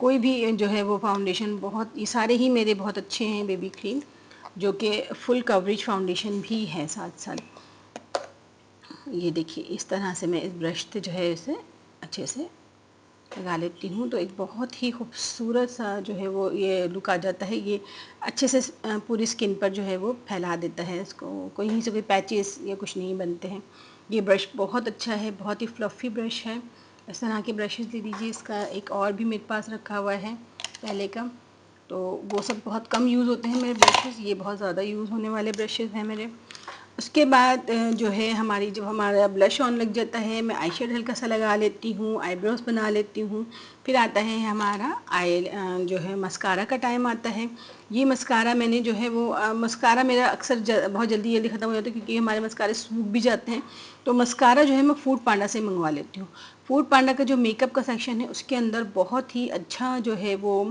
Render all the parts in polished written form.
کوئی بھی جو ہے وہ فاؤنڈیشن بہت، یہ سارے ہی میرے بہت اچھے ہیں بیبی کلین، جو کہ فل کوریج فاؤنڈیشن بھی ہے ساتھ ساتھ۔ یہ دیکھیے اس طرح سے میں اس برش سے جو ہے اسے اچھے سے لگا لیتی ہوں، تو ایک بہت ہی خوبصورت سا جو ہے وہ یہ لک آ جاتا ہے۔ یہ اچھے سے پوری اسکن پر جو ہے وہ پھیلا دیتا ہے اس کو، کہیں سے کوئی پیچز یا کچھ نہیں بنتے ہیں۔ یہ برش بہت اچھا ہے، بہت ہی فلفی برش ہے۔ اس طرح کے برشز لے لیجیے۔ اس کا ایک اور بھی میرے پاس رکھا ہوا ہے پہلے کا، تو وہ سب بہت کم یوز ہوتے ہیں میرے برشز، یہ بہت زیادہ یوز ہونے والے برشز ہیں میرے۔ اس کے بعد جو ہے جب ہمارا بلش آن لگ جاتا ہے، میں آئی شیڈ ہلکا سا لگا لیتی ہوں، آئی بروز بنا لیتی ہوں۔ پھر آتا ہے ہمارا جو ہے مسکارا کا ٹائم آتا ہے۔ یہ مسکارا میں نے جو ہے وہ مسکارا میرا اکثر بہت جلدی ختم ہو جاتا ہے، کیونکہ ہمارے مسکارے سوکھ بھی جاتے ہیں، تو مسکارا جو ہے میں فوڈ پانڈا سے منگوا لیتی ہوں۔ فوڈ پانڈا کا جو میک اپ کا سیکشن ہے، اس کے اندر بہت ہی اچھا جو ہے وہ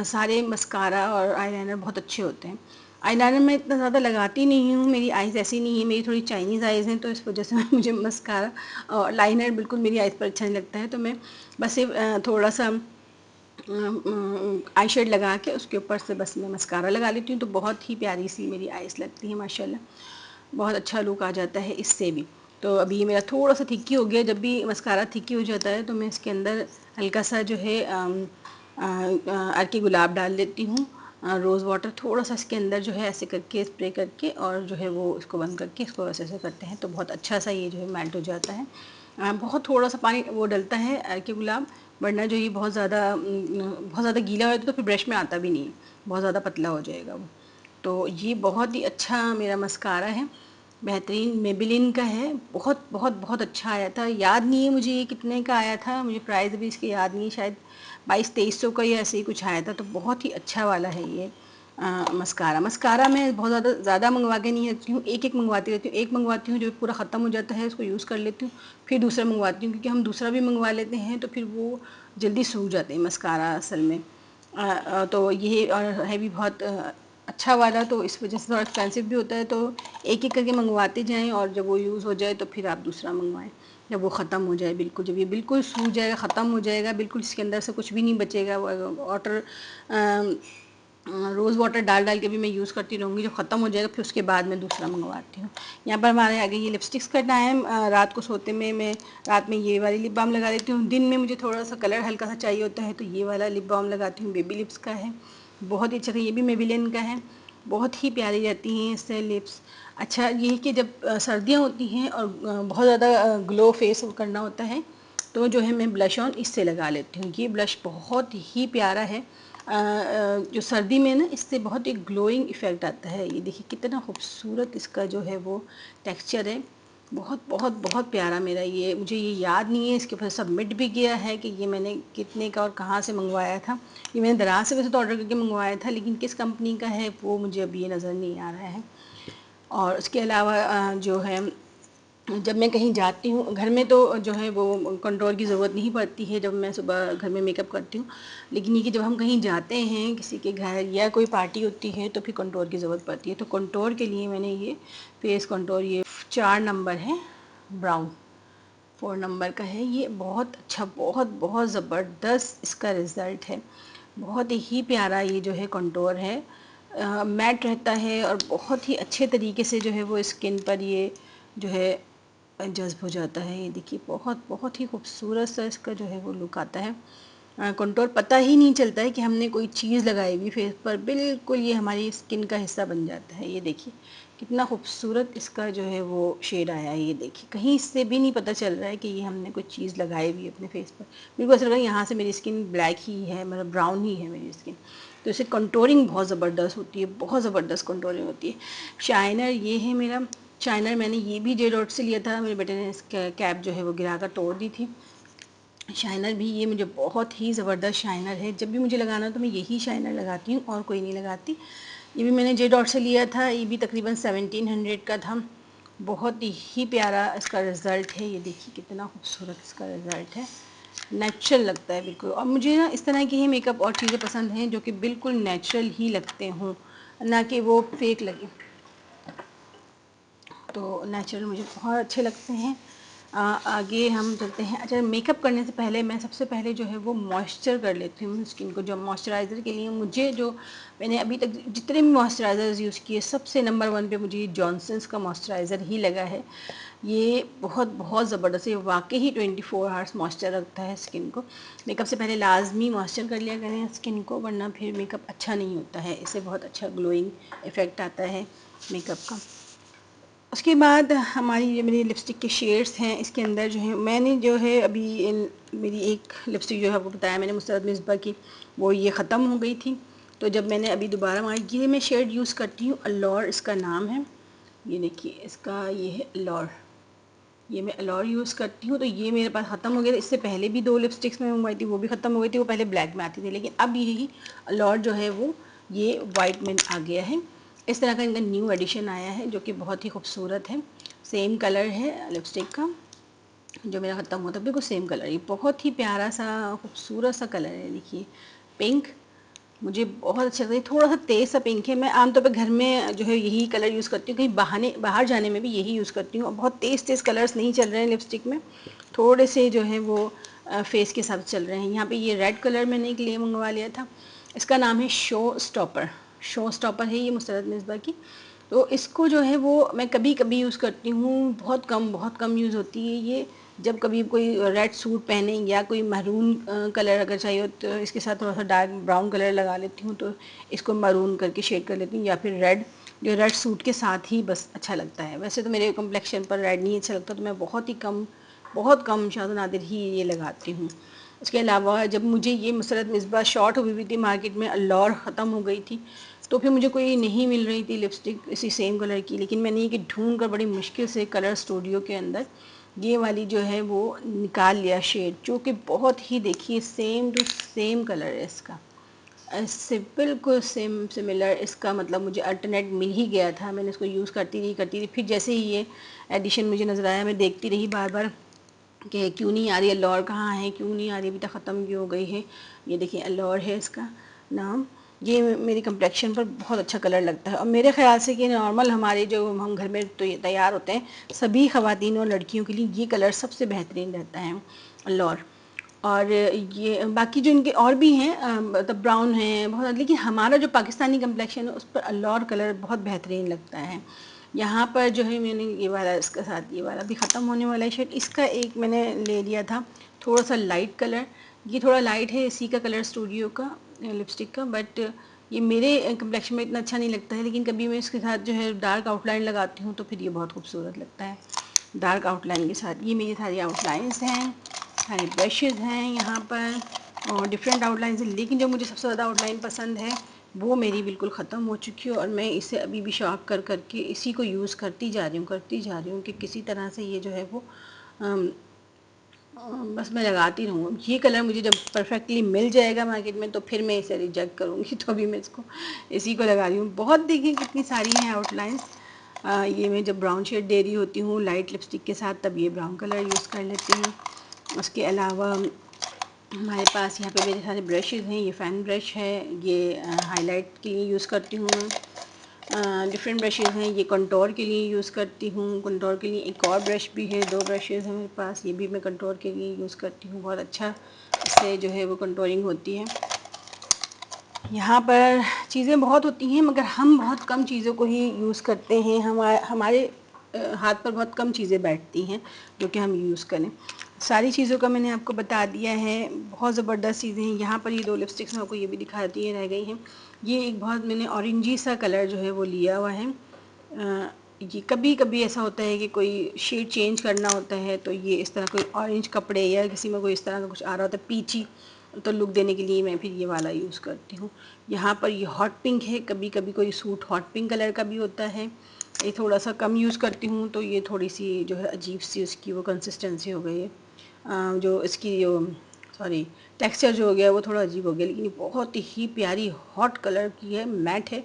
سارے مسکارا اور آئی لائنر بہت اچھے ہوتے ہیں۔ آئی لائنر میں اتنا زیادہ لگاتی نہیں ہوں، میری آئیز ایسی نہیں ہیں، میری تھوڑی چائنیز آئیز ہیں، تو اس وجہ سے مجھے مسکارا اور لائنر بالکل میری آئیز پر اچھا نہیں لگتا ہے، تو میں بس تھوڑا سا آئی شیڈ لگا کے اس کے اوپر سے بس میں مسکارا لگا لیتی ہوں، تو بہت ہی پیاری سی میری آئیز لگتی ہے ماشاءاللہ، بہت اچھا لک آ جاتا ہے اس سے بھی۔ تو ابھی یہ میرا تھوڑا سا تھکی ہو گیا، جب بھی مسکارا تھکی ہو جاتا ہے تو میں اس کے اندر ہلکا سا جو ہے ارکی گلاب ڈال لیتی ہوں، روز واٹر تھوڑا سا اس کے اندر جو ہے ایسے کر کے اسپرے کر کے، اور جو ہے وہ اس کو بند کر کے اس کو ایسے کرتے ہیں، تو بہت اچھا سا یہ جو ہے میلٹ ہو جاتا ہے۔ بہت تھوڑا سا پانی وہ ڈلتا ہے ارکی گلاب، ورنہ جو یہ بہت زیادہ گیلا ہو جاتا ہے تو پھر برش میں آتا بھی نہیں ہے، بہت زیادہ پتلا ہو جائے گا وہ۔ تو یہ بہت ہی اچھا میرا مسکارا ہے، بہترین میبلین کا ہے، بہت بہت بہت اچھا آیا تھا۔ یاد نہیں ہے مجھے یہ کتنے کا آیا تھا، مجھے پرائز بھی اس کے یاد نہیں ہے، شاید 2200-2300 کا یا ایسے ہی کچھ آیا تھا، تو بہت ہی اچھا والا ہے یہ مسکارا میں بہت زیادہ منگوا کے نہیں رکھتی ہوں، ایک منگواتی رہتی ہوں، ایک منگواتی ہوں جو پورا ختم ہو جاتا ہے، اس کو یوز کر لیتی ہوں، پھر دوسرا منگواتی ہوں، کیونکہ ہم دوسرا بھی منگوا لیتے ہیں تو پھر وہ جلدی سوکھ جاتے ہیں مسکارا اصل میں۔ تو یہ اور ہے بھی بہت اچھا والا، تو اس وجہ سے تھوڑا ایکسپینسو بھی ہوتا ہے، تو ایک ایک کر کے منگواتے جائیں، اور جب وہ یوز ہو جائے تو پھر آپ دوسرا منگوائیں، جب وہ ختم ہو جائے بالکل، جب یہ بالکل سوکھ جائے گا، ختم ہو جائے گا بالکل، اس کے اندر سے کچھ بھی نہیں بچے گا، واٹر روز واٹر ڈال کے بھی میں یوز کرتی رہوں گی، جب ختم ہو جائے گا پھر اس کے بعد میں دوسرا منگواتی ہوں۔ یہاں پر ہمارے آگے یہ لپسٹکس کا ٹائم، رات کو سوتے میں رات میں یہ والی لپ بام لگا دیتی ہوں، دن میں مجھے تھوڑا سا کلر ہلکا سا چاہیے ہوتا ہے تو یہ والا لپ بام لگاتی ہوں، بیبی لپس کا ہے، بہت ہی اچھا تھا، یہ بھی میبلین کا ہے، بہت ہی پیاری رہتی ہیں اس سے لپس۔ اچھا یہ کہ جب سردیاں ہوتی ہیں اور بہت زیادہ گلو فیس کرنا ہوتا ہے تو جو ہے میں بلش آن اس سے لگا لیتی ہوں۔ یہ بلش بہت ہی پیارا ہے، جو سردی میں نا اس سے بہت ایک گلوئنگ ایفیکٹ آتا ہے۔ یہ دیکھیے کتنا خوبصورت اس کا جو ہے وہ ٹیکسچر ہے، بہت بہت بہت پیارا میرا یہ، مجھے یہ یاد نہیں ہے، اس کے اوپر سبمٹ بھی کیا ہے کہ یہ میں نے کتنے کا اور کہاں سے منگوایا تھا۔ یہ میں نے دراز سے ویسے تو آرڈر کر کے منگوایا تھا، لیکن کس کمپنی کا ہے وہ مجھے ابھی یہ نظر نہیں آ رہا ہے۔ اور اس کے علاوہ جو ہے جب میں کہیں جاتی ہوں گھر میں تو جو ہے وہ کنٹرول کی ضرورت نہیں پڑتی ہے جب میں صبح گھر میں میک اپ کرتی ہوں، لیکن یہ کہ جب ہم کہیں جاتے ہیں کسی کے گھر یا کوئی پارٹی ہوتی ہے تو پھر کنٹور کی ضرورت پڑتی ہے، تو کنٹور کے لیے میں نے یہ فیس کنٹور، یہ 4 نمبر ہے، براؤن 4 نمبر کا ہے، یہ بہت اچھا، بہت بہت زبردست اس کا رزلٹ ہے، بہت ہی پیارا یہ جو ہے کنٹور ہے، میٹ رہتا ہے اور بہت ہی اچھے طریقے سے جو ہے وہ اسکن پر یہ جو ہے جذب ہو جاتا ہے۔ یہ دیکھیے بہت بہت ہی خوبصورت سا اس کا جو ہے وہ لک آتا ہے، کنٹور پتہ ہی نہیں چلتا ہے کہ ہم نے کوئی چیز لگائی ہوئی فیس پر، بالکل یہ ہماری اسکن کا حصہ بن جاتا ہے۔ یہ دیکھیے کتنا خوبصورت اس کا جو ہے وہ شیڈ آیا ہے، یہ دیکھیے کہیں اس سے بھی نہیں پتہ چل رہا ہے کہ یہ ہم نے کوئی چیز لگائی ہوئی ہے اپنے فیس پر، بالکل ایسا لگ رہا ہے یہاں سے میری اسکن بلیک ہی ہے، مطلب براؤن ہی ہے میری اسکن، تو اسے کنٹورنگ بہت زبردست ہوتی ہے، بہت زبردست کنٹورنگ ہوتی ہے۔ شائنر یہ ہے میرا شائنر، میں نے یہ بھی جے ڈاٹ سے لیا تھا، میرے بیٹے نے اس کیپ جو ہے وہ گرا کر توڑ دی تھی۔ شائنر بھی یہ مجھے بہت ہی زبردست شائنر ہے، جب بھی مجھے لگانا تو میں یہی شائنر لگاتی ہوں اور کوئی نہیں لگاتی۔ یہ بھی میں نے جے ڈاٹ سے لیا تھا، یہ بھی تقریباً 1700 کا تھا، بہت ہی پیارا اس کا رزلٹ ہے۔ یہ دیکھیے کتنا خوبصورت اس کا رزلٹ ہے، نیچرل لگتا ہے بالکل، اور مجھے نا اس طرح کے ہی میک اپ اور چیزیں پسند ہیں جو کہ بالکل نیچرل ہی لگتے ہوں، نہ کہ وہ فیک لگیں، تو نیچرل مجھے بہت اچھے لگتے ہیں۔ آگے ہم چلتے ہیں. اچھا میک اپ کرنے سے پہلے میں سب سے پہلے جو ہے وہ موئسچر کر لیتی ہوں اسکن کو. جو موئسچرائزر کے لیے مجھے میں نے ابھی تک جتنے بھی موئسچرائزرز یوز کیے سب سے نمبر 1 پہ مجھے جانسنس کا موئسچرائزر ہی لگا ہے. یہ بہت زبردست ہے واقعی 24 آورس موئسچر رکھتا ہے اسکن کو. میک اپ سے پہلے لازمی موئسچر کر لیا کریں اسکن کو, ورنہ پھر میک اپ اچھا نہیں ہوتا ہے. اس سے بہت اچھا گلوئنگ افیکٹ آتا ہے میک اپ کا. اس کے بعد ہماری جو میری لپسٹک کے شیڈز ہیں اس کے اندر جو ہے میں نے جو ہے ابھی میری ایک لپسٹک جو ہے وہ بتایا میں نے مسترد مصباح کی, وہ یہ ختم ہو گئی تھی. تو جب میں نے ابھی دوبارہ یہ میں شیڈ یوز کرتی ہوں, اللور اس کا نام ہے. یہ دیکھیے اس کا یہ ہے اللور, یہ میں اللور یوز کرتی ہوں. تو یہ میرے پاس ختم ہو گیا. اس سے پہلے بھی 2 لپسٹکس میں منگوائی تھی, وہ بھی ختم ہو گئی تھی. وہ پہلے بلیک میں آتی تھی, لیکن اب یہی اللور جو ہے وہ یہ وائٹ میں آ گیا ہے. اس طرح کا ان کا نیو ایڈیشن آیا ہے جو کہ بہت ہی خوبصورت ہے. سیم کلر ہے لپسٹک کا جو میرا ختم ہوتا ہے, بالکل سیم کلر. یہ بہت ہی پیارا سا خوبصورت سا کلر ہے. دیکھیے پنک, مجھے بہت اچھا لگتا ہے. تھوڑا سا تیز سا پنک ہے. میں عام طور پہ گھر میں جو ہے یہی کلر یوز کرتی ہوں, کہیں باہر جانے میں بھی یہی یوز کرتی ہوں. اور بہت تیز کلرز نہیں چل رہے ہیں لپسٹک میں, تھوڑے سے جو ہے وہ فیس کے ساتھ چل رہے ہیں. یہاں پہ یہ ریڈ کلر میں نے ایک لیے منگوا لیا تھا. اس کا نام ہے شو اسٹاپر. شو اسٹاپر ہے یہ مسترد مصباح کی. تو اس کو جو ہے وہ میں کبھی کبھی یوز کرتی ہوں, بہت کم یوز ہوتی ہے یہ. جب کبھی کوئی ریڈ سوٹ پہنے یا کوئی محرون کلر اگر چاہیے تو اس کے ساتھ تھوڑا سا ڈارک براؤن کلر لگا لیتی ہوں, تو اس کو مرون کر کے شیڈ کر لیتی ہوں. یا پھر ریڈ جو ریڈ سوٹ کے ساتھ ہی بس اچھا لگتا ہے. ویسے تو میرے کمپلیکشن پر ریڈ نہیں اچھا لگتا, تو میں بہت کم شاذ و نادر ہی یہ لگاتی ہوں. اس کے علاوہ جب مجھے یہ مسترد مصباح شارٹ ہوئی تھی مارکیٹ میں, اللور ختم ہو گئی تھی, تو پھر مجھے کوئی نہیں مل رہی تھی لپسٹک اسی سیم کلر کی. لیکن میں نے یہ کہ ڈھونڈ کر بڑی مشکل سے کلر اسٹوڈیو کے اندر یہ والی جو ہے وہ نکال لیا شیڈ, جو کہ بہت ہی دیکھیے سیم ٹو سیم کلر ہے اس کا. اس سے بالکل سیم سملر اس کا مطلب مجھے الٹرنیٹ مل ہی گیا تھا. میں نے اس کو یوز کرتی رہی. پھر جیسے ہی یہ ایڈیشن مجھے نظر آیا, میں دیکھتی رہی بار کہ کیوں نہیں آ رہی, اللور کہاں ہے, کیوں نہیں آ رہی, ابھی تک ختم کیوں ہو گئی ہے. یہ دیکھیں اللور ہے اس کا نام. یہ میری کمپلیکشن پر بہت اچھا کلر لگتا ہے. اور میرے خیال سے کہ نارمل ہمارے جو ہم گھر میں تیار ہوتے ہیں سبھی خواتین اور لڑکیوں کے لیے یہ کلر سب سے بہترین رہتا ہے اللور. اور یہ باقی جو ان کے اور بھی ہیں مطلب براؤن ہیں بہت, لیکن ہمارا جو پاکستانی کمپلیکشن ہے اس پر اللور کلر بہت بہترین لگتا ہے. یہاں پر جو ہے میں نے یہ والا اس کے ساتھ یہ والا بھی ختم ہونے والا ہے شیڈ. اس کا ایک میں نے لے لیا تھا تھوڑا سا لائٹ کلر. یہ تھوڑا لائٹ ہے اسی کا کلر اسٹوڈیو کا لپسٹک کا, بٹ یہ میرے کمپلیکشن میں اتنا اچھا نہیں لگتا ہے. لیکن کبھی میں اس کے ساتھ جو ہے ڈارک آؤٹ لائن لگاتی ہوں تو پھر یہ بہت خوبصورت لگتا ہے ڈارک آؤٹ لائن کے ساتھ. یہ میری ساری آؤٹ لائنس ہیں, سارے برشز ہیں یہاں پر, اور ڈفرینٹ آؤٹ لائنس ہیں. لیکن جو مجھے سب سے زیادہ آؤٹ لائن پسند ہے وہ میری بالکل ختم ہو چکی ہے, اور میں اسے ابھی بھی شارپ کر کے اسی کو یوز کرتی جا رہی ہوں کہ کسی طرح سے یہ جو ہے وہ بس میں لگاتی رہوں. یہ کلر مجھے جب پرفیکٹلی مل جائے گا مارکیٹ میں تو پھر میں اسے ریجیکٹ کروں گی, تو ابھی میں اس کو اسی کو لگا رہی ہوں. بہت دیکھیں کتنی ساری ہیں آؤٹ لائنس. یہ میں جب براؤن شیڈ دے رہی ہوتی ہوں لائٹ لپسٹک کے ساتھ تب یہ براؤن کلر یوز کر لیتی ہوں. اس کے علاوہ ہمارے پاس یہاں پہ میرے سارے برشز ہیں. یہ فین برش ہے, یہ ہائی لائٹ کے لیے یوز کرتی ہوں میں. ڈفرینٹ برشز ہیں, یہ کنٹور کے لیے یوز کرتی ہوں. کنٹور کے لیے ایک اور برش بھی ہے, 2 برشز ہیں میرے پاس, یہ بھی میں کنٹور کے لیے یوز کرتی ہوں. بہت اچھا اس سے جو ہے وہ کنٹورنگ ہوتی ہے. یہاں پر چیزیں بہت ہوتی ہیں مگر ہم بہت کم چیزوں کو ہی یوز کرتے ہیں. ہمارے ہاتھ پر بہت کم چیزیں بیٹھتی ہیں جو کہ ہم یوز کریں. ساری چیزوں کا میں نے آپ کو بتا دیا ہے. بہت زبردست چیزیں ہیں. یہاں پر یہ 2 لپسٹکس میں آپ کو یہ بھی دکھا دی رہ گئی ہیں. یہ ایک بہت میں نے اورنجی سا کلر جو ہے وہ لیا ہوا ہے. یہ کبھی کبھی ایسا ہوتا ہے کہ کوئی شیڈ چینج کرنا ہوتا ہے تو یہ اس طرح کوئی اورنج کپڑے یا کسی میں کوئی اس طرح کا کچھ آ رہا ہوتا ہے پیچی, تو لک دینے کے لیے میں پھر یہ والا یوز کرتی ہوں. یہاں پر یہ ہاٹ پنک ہے. کبھی کبھی کوئی سوٹ ہاٹ پنک کلر کا بھی ہوتا ہے. یہ تھوڑا سا کم یوز کرتی ہوں تو یہ تھوڑی سی جو ہے عجیب سی اس کی وہ کنسسٹنسی ہو گئی ہے, جو اس کی ٹیکسچر جو ہو گیا وہ تھوڑا عجیب ہو گیا. لیکن یہ بہت ہی پیاری ہاٹ کلر کی ہے, میٹ ہے,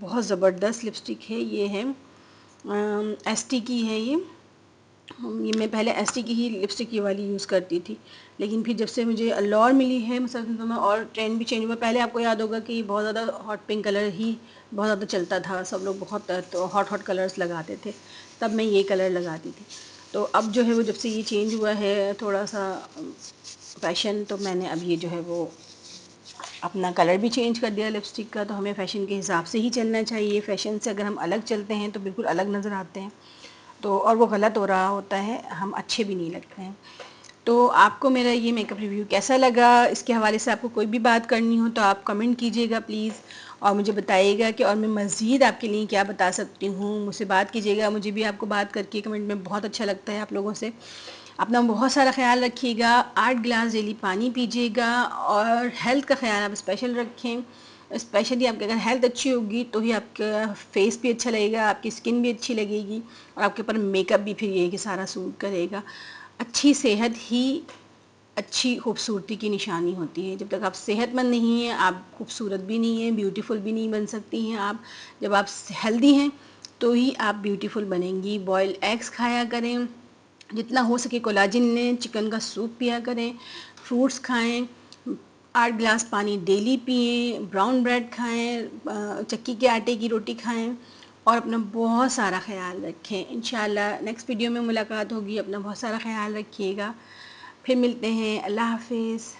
بہت زبردست لپسٹک ہے. یہ ہے ایس ٹی کی ہے. یہ میں پہلے ایس ٹی کی ہی لپسٹک یہ والی یوز کرتی تھی, لیکن پھر جب سے مجھے اللور ملی ہے مثلا میں اور ٹرینڈ بھی چینج ہوا. پہلے آپ کو یاد ہوگا کہ بہت زیادہ ہاٹ پنک کلر ہی بہت زیادہ چلتا تھا, سب لوگ بہت ہاٹ کلرز لگاتے تھے, تب میں یہ کلر لگاتی تھی. تو اب جو ہے وہ جب سے یہ چینج ہوا ہے تھوڑا سا فیشن، تو میں نے اب یہ جو ہے وہ اپنا کلر بھی چینج کر دیا لپسٹک کا. تو ہمیں فیشن کے حساب سے ہی چلنا چاہیے. فیشن سے اگر ہم الگ چلتے ہیں تو بالکل الگ نظر آتے ہیں، تو اور وہ غلط ہو رہا ہوتا ہے، ہم اچھے بھی نہیں لگتے ہیں. تو آپ کو میرا یہ میک اپ ریویو کیسا لگا؟ اس کے حوالے سے آپ کو کوئی بھی بات کرنی ہو تو آپ کمنٹ کیجیے گا پلیز، اور مجھے بتائیے گا کہ اور میں مزید آپ کے لیے کیا بتا سکتی ہوں. مجھ سے بات کیجیے گا، مجھے بھی آپ کو بات کر کے کمنٹ میں بہت اچھا لگتا ہے آپ لوگوں سے. اپنا بہت سارا خیال رکھیے گا. 8 گلاس ڈیلی پانی پیجیے گا، اور ہیلتھ کا خیال آپ اسپیشل رکھیں. اسپیشلی آپ کی اگر ہیلتھ اچھی ہوگی تو ہی آپ کا فیس بھی اچھا لگے گا، آپ کی اسکن بھی اچھی لگے گی، اور آپ کے اوپر میک اپ بھی پھر یہ کہ سارا سوٹ کرے گا. اچھی صحت ہی اچھی خوبصورتی کی نشانی ہوتی ہے. جب تک آپ صحت مند نہیں ہیں آپ خوبصورت بھی نہیں ہیں، بیوٹیفل بھی نہیں بن سکتی ہیں. آپ جب آپ ہیلدی ہیں تو ہی آپ بیوٹیفل بنیں گی. بوائل ایگس کھایا کریں، جتنا ہو سکے کولاجن لیں، چکن کا سوپ پیا کریں، فروٹس کھائیں، 8 گلاس پانی ڈیلی پئیں، براؤن بریڈ کھائیں، چکی کے آٹے کی روٹی کھائیں، اور اپنا بہت سارا خیال رکھیں. انشاءاللہ نیکسٹ ویڈیو میں ملاقات ہوگی. اپنا بہت سارا خیال رکھیے گا. پھر ملتے ہیں. اللہ حافظ.